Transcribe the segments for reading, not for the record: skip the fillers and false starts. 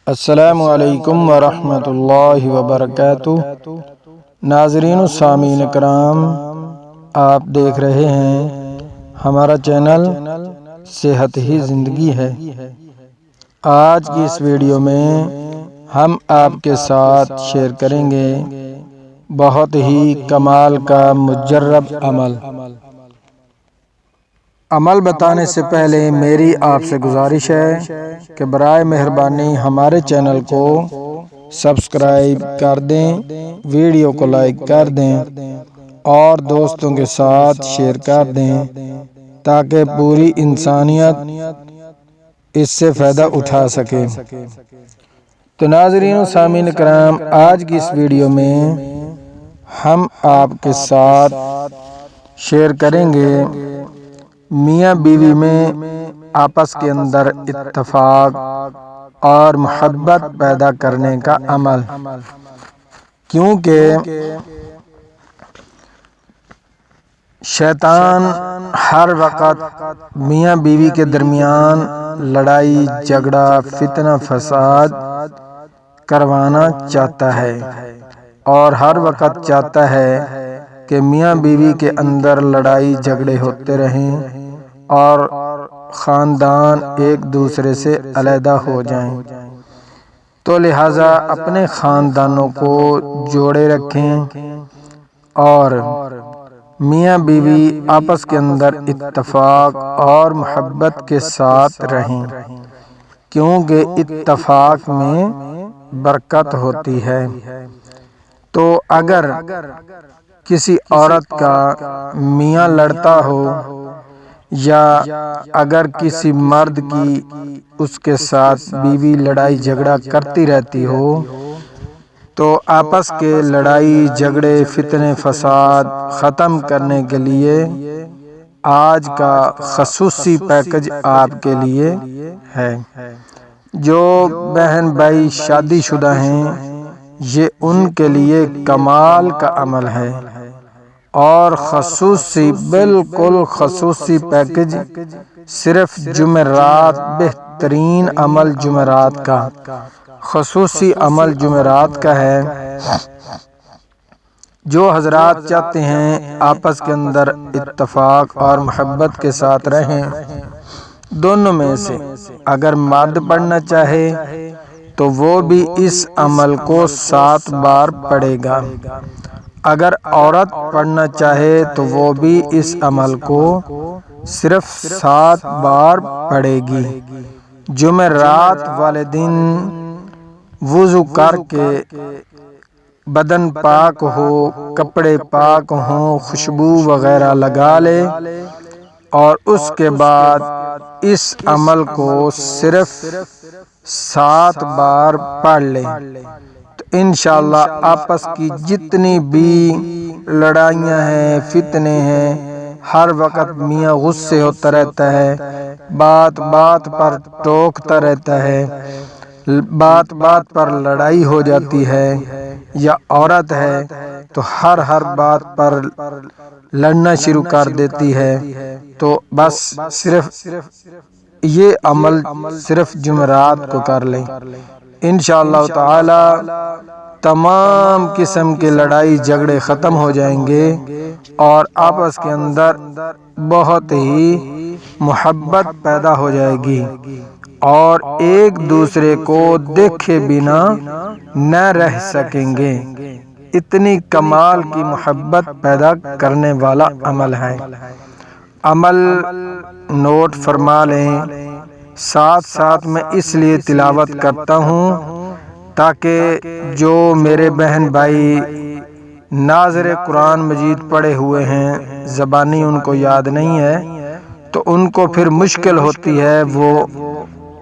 السلام علیکم ورحمۃ اللہ وبرکاتہ۔ ناظرین و سامعین کرام، آپ دیکھ رہے ہیں ہمارا چینل صحت ہی زندگی ہے۔ آج کی اس ویڈیو میں ہم آپ کے ساتھ شیئر کریں گے بہت ہی کمال کا مجرب عمل بتانے سے پہلے میری آپ سے گزارش ہے کہ برائے مہربانی ہمارے چینل کو سبسکرائب کر دیں، ویڈیو کو لائک کر دیں اور دوستوں کے ساتھ شیئر کر دیں تاکہ پوری انسانیت اس سے فائدہ اٹھا سکے۔ تو ناظرین و سامعین کرام، آج کی اس ویڈیو میں ہم آپ کے ساتھ شیئر کریں گے میاں بیوی میں آپس کے اندر اتفاق اور محبت پیدا کرنے کا عمل، کیونکہ شیطان ہر وقت میاں بیوی کے درمیان لڑائی جھگڑا فتنہ فساد کروانا چاہتا ہے اور ہر وقت چاہتا ہے کہ میاں بیوی کے اندر لڑائی جھگڑے ہوتے رہیں اور خاندان ایک دوسرے سے علیحدہ ہو جائیں۔ تو لہٰذا اپنے خاندانوں کو جوڑے رکھیں اور میاں بیوی آپس کے اندر اتفاق اور محبت کے ساتھ رہیں، کیونکہ اتفاق میں برکت ہوتی ہے۔ تو اگر کسی عورت کا میاں لڑتا ہو یا اگر کسی مرد کی اس کے ساتھ بیوی لڑائی جھگڑا کرتی رہتی ہو، تو آپس کے لڑائی جھگڑے فتنے فساد ختم کرنے کے لیے آج کا خصوصی پیکج آپ کے لیے ہے۔ جو بہن بھائی شادی شدہ ہیں، یہ ان کے لیے کمال کا عمل ہے اور خصوصی بالکل خصوصی پیکج صرف جمعرات، بہترین عمل جمعرات کا، خصوصی عمل جمعرات کا ہے۔ جو حضرات چاہتے ہیں آپس کے اندر اتفاق اور محبت کے ساتھ رہیں، دونوں میں سے اگر مرد پڑھنا چاہے تو وہ بھی اس عمل کو 7 بار پڑھے گا، اگر عورت پڑھنا چاہے تو وہ بھی اس عمل کو صرف 7 بار پڑھے گی۔ جمعرات والے دن وضو کر کے بدن پاک ہو، کپڑے پاک ہوں، خوشبو وغیرہ لگا لے اور اس کے بعد اس عمل کو صرف 7 بار پڑھ لے تو انشاءاللہ آپس کی جتنی بھی لڑائیاں ہیں، فتنے ہیں، ہر وقت میاں غصے ہوتا رہتا ہے، بات بات پر ٹوکتا رہتا ہے، بات بات پر لڑائی ہو جاتی ہے، یا عورت ہے تو ہر بات پر لڑنا شروع کر دیتی ہے، تو بس صرف یہ عمل صرف جمعرات کو کر لیں، انشاءاللہ تعالی تمام قسم کے لڑائی جھگڑے ختم ہو جائیں گے اور آپس کے اندر بہت ہی محبت پیدا ہو جائے گی اور ایک دوسرے کو دیکھے بنا نہ رہ سکیں گے۔ اتنی کمال کی محبت پیدا کرنے والا عمل ہے۔ عمل نوٹ فرما لیں، ساتھ ساتھ میں اس لیے تلاوت کرتا ہوں تاکہ جو میرے بہن بھائی ناظر قرآن مجید پڑھے ہوئے ہیں، زبانی ان کو یاد نہیں ہے، تو ان کو پھر مشکل ہوتی ہے وہ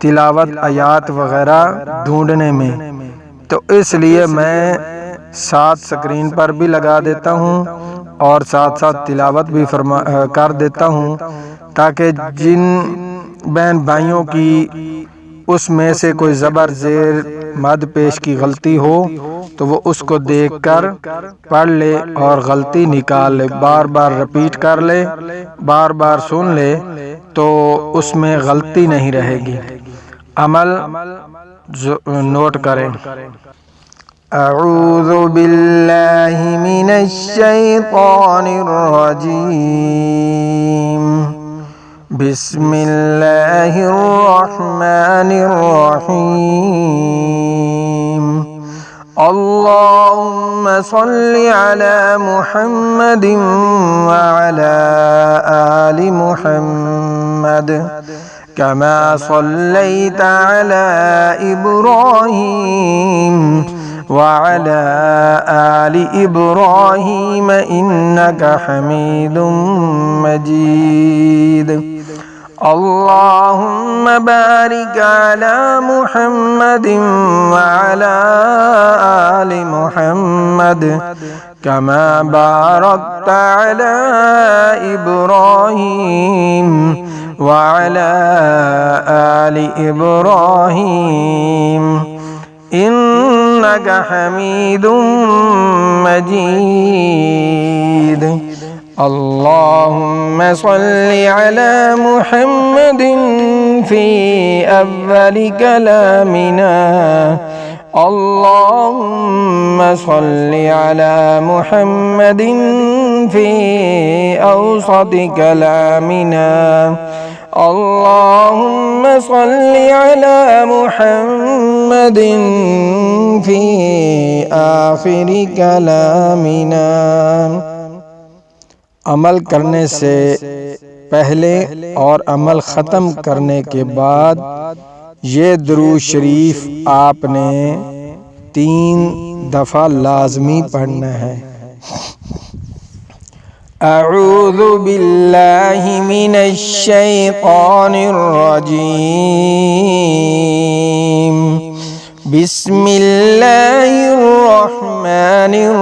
تلاوت آیات وغیرہ ڈھونڈنے میں، تو اس لیے میں ساتھ سکرین پر بھی لگا دیتا ہوں اور ساتھ ساتھ تلاوت بھی کر دیتا ہوں تاکہ جن بہن بھائیوں کی اس میں سے کوئی زبر زیر مد پیش کی غلطی ہو تو وہ اس کو دیکھ کر پڑھ لے اور غلطی نکال لے، بار بار رپیٹ کر لے، بار بار سن لے تو اس میں غلطی نہیں رہے گی۔ عمل नोट करें। अऊज़ु बिल्लाहि मिनश शैतानिर रजीम। बिस्मिल्लाहिर रहमानिर रहीम। अल्लाहुम्मा सल्लि अला मुहम्मदिन व अला आलि मुहम्मद कमा सल्लैता अला इब्राहीम व अला आलि इब्राहीम इन्नका हमीदुम मजीद। अल्लाहुम्मा बारिक अला मुहम्मदिन व अला आलि मुहम्मद कमा बारकता अला इब्राहीम व अला आलि इब्राहीम इन्नका हमीदुम मजीद। अल्लाहुम्मा सल्लि अला मुहम्मदिन फ़ी अव्वलि कलामिना। अल्लाहुम्मा सल्लि अला मुहम्मदिन फ़ी औसति कलामिना। अल्लाहुम्मा सल्लि अला मुहम्मदिन फ़ी आखिरि कलामिना। अमल करने से पहले और अमल ख़त्म करने के बाद ये दुरूद शरीफ आपने 3 दफ़ा लाज़मी पढ़ना है। अऊज़ु बिल्लाहि मिनश शैतानिर रजीम। बिस्मिल्लाहिर रहमानिर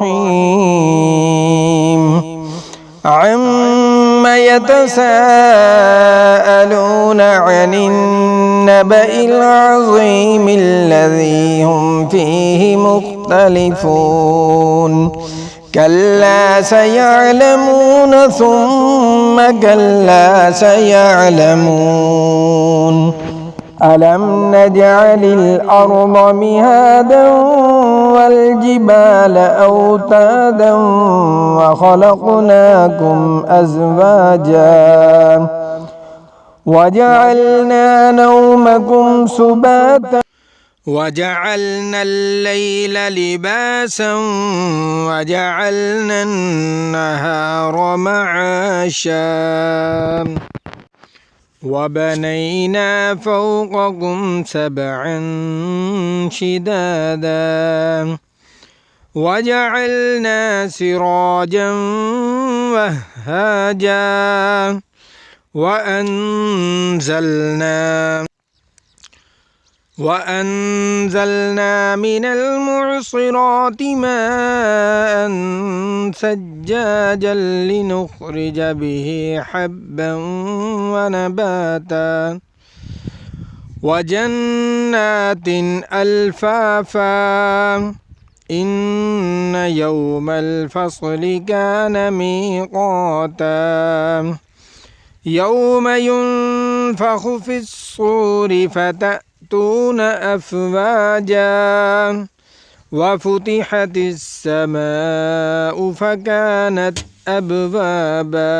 रहीम। अम्मा यतसाअलून अनिन नबइल अज़ीमिल्लज़ी हुम फ़ीहि मुख्तलिफ़ून। कल्ला सयअलमून सुम्मा कल्ला सयअलमून। अलम नजअलिल अर्ज़ मिहादन वल जिबाल औतादन व खलक़नाकुम अज़वाजा वजअलना नौमकुम सुबाता वजअलना अल-लैला लिबासन वजअलना अन-नहारा मआशा वबनैना फ़ौक़कुम सबअन शिदादा वजअलना सिराजन वह्हाजा वअन्ज़लना मिनल मुअसिराति माअन सज्जाजन लिनुख़रिज बिही हब्बन व नबाता वजन्नातिन अल्फ़ाफ़ा इन्न यौमल फ़स्लि कान मीक़ाता यौम युन्फ़ख़ु फ़िस्सूरि फ़तअतून अफ़वाजा वफ़ुतिहतिस समाअु फ़कानत अबवाबा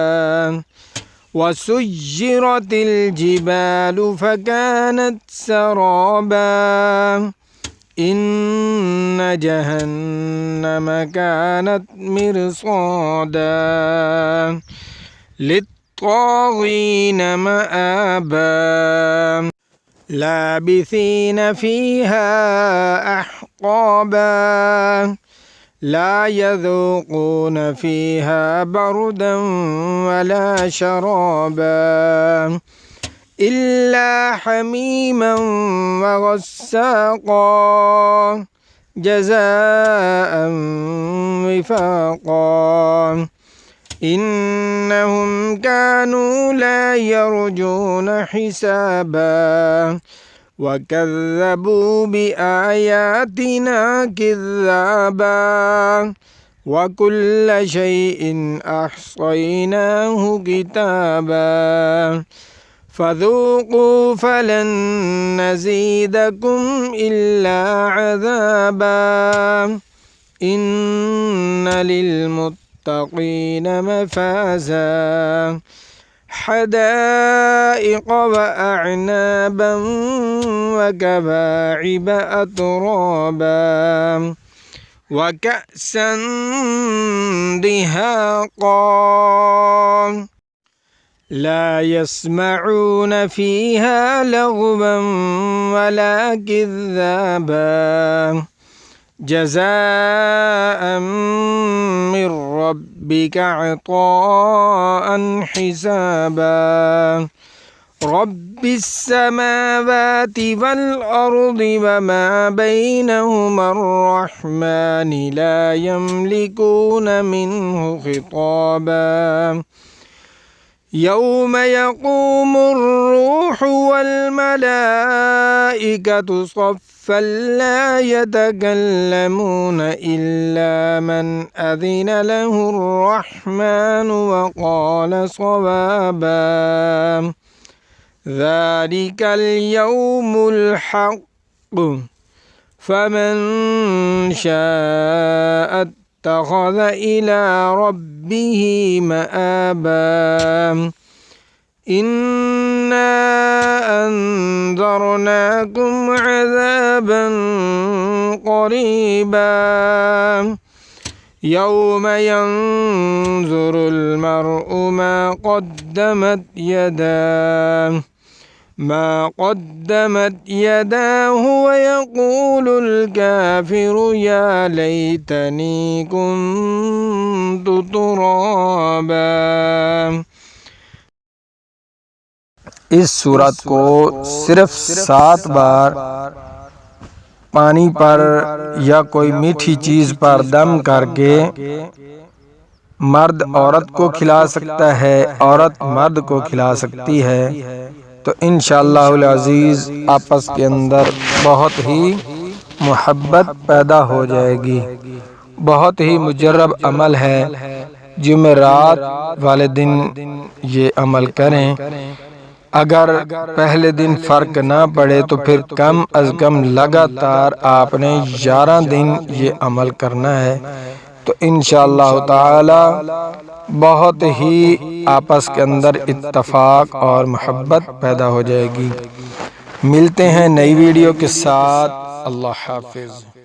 वसुय्यिरतिल जिबालु फ़कानत सराबा इन्न जहन्नम कानत मिरसादा लित्ताग़ीन मआबा लाबिसीन फ़ीहा अहक़ाबा ला यज़ूक़ून फ़ीहा बरदन वला शराबा इल्ला हमीमन व गस्साक़ा जज़ाअन विफ़ाक़ा इन्नहुम कानू ला यरजून हिसाबा वकज़्ज़बू बिआयातिना किज़्ज़ाबा वकुल्ल शैइन अहसैनाहु किताबा फ़ज़ूक़ू फ़लन नज़ीदकुम इल्ला अज़ाबा इन्न लिलमुत्तक़ीन मफ़ाज़ा हदाइक़ व अअनाबन व कवाइब अतराबा व कअसन दिहाक़ा ला यस्मऊन फ़ीहा लगवन वला किज़्ज़ाबा जज़ाअन मिर रब्बिक अताअन हिसाबा रब्बिस समावाति वल अर्दि वमा बैनहुमा अर्रहमानि ला यमलिकून मिन्हु खिताबा यौम यक़ूमुर रूहु वल मलाइकतु सफ़्फ़न ला यतकल्लमून इल्ला मन अज़िन लहुर रहमानु व क़ाल सवाबा ज़ालिकल यौमुल हक़्क़ फ़मन शाअ इत्तख़ज़ इला रब्बिही मआबा इन्ना अंज़रनाकुम अज़ाबन क़रीबा यौम यंज़ुरुल मर्'ु मा क़द्दमत यदाहु व यक़ूलुल काफ़िरु या लैतनी कुन्तु तुराबा। इस सूरत को सिर्फ 7 बार पानी पर या कोई मीठी चीज़ पर दम करके मर्द औरत को खिला सकता है, औरत मर्द को खिला सकती है। तो इंशाअल्लाहुल अज़ीज़ आपस के अंदर बहुत ही मोहब्बत पैदा हो जाएगी। बहुत ही मुजर्रब अमल है। जुमेरात वाले दिन ये अमल करें। अगर पहले दिन फ़र्क ना पड़े तो फिर कम अज़ कम लगातार आपने 11 दिन ये अमल करना है। तो इंशाअल्लाह ताला बहुत ही आपस के अंदर इत्तफ़ाक़ और मोहब्बत पैदा हो जाएगी। मिलते हैं नई वीडियो के साथ। अल्लाह हाफ़िज़।